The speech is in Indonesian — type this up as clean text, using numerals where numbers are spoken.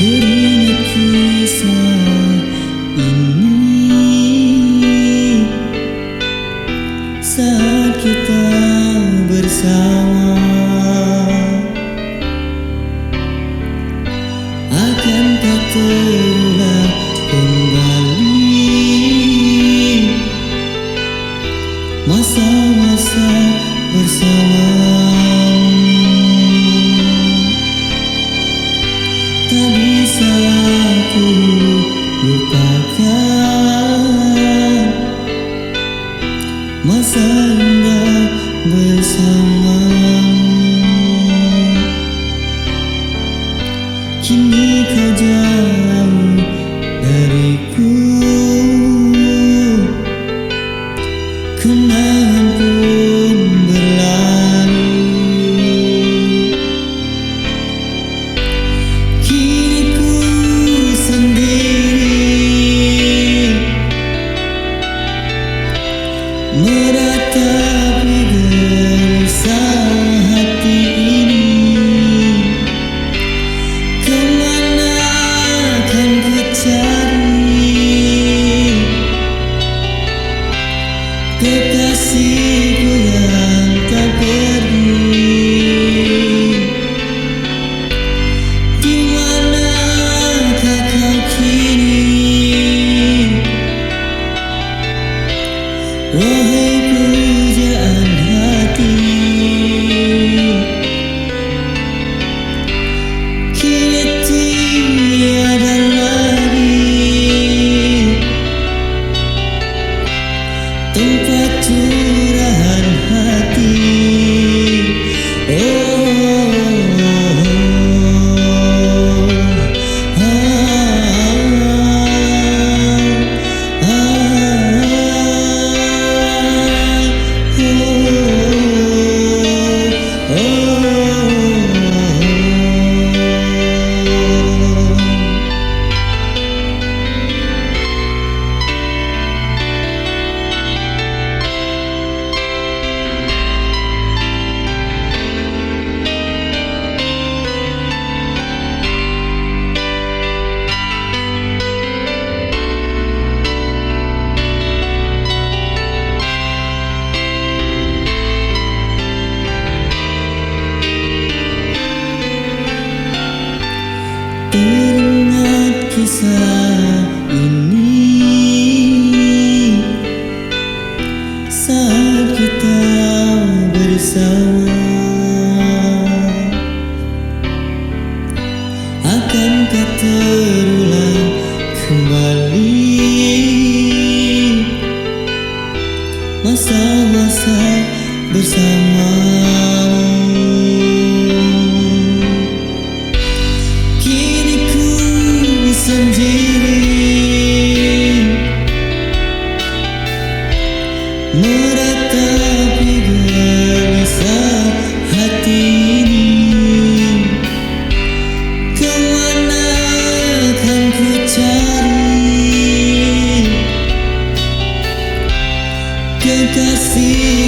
Teringat kisah ini saat kita bersama. Akankah terulang kembali masa-masa bersama? Tak bisa ku lupakan masa indah bersama. Kini kau jauh dariku, kenangan pun berlalu. Kini ku sendiri meratapi gelisah hati ini. Kemana akan ku cari kekasihku yang tak pergi? Di manakah kau kini, wahai pujaan hati? Kini tiada lagi tempat curahan hati. Teringat kisah ini saat kita bersama. Akankah terulang kembali masa-masa bersama? Sendiri meratapi gelisah hati ini. Kemana akan ku cari kekasih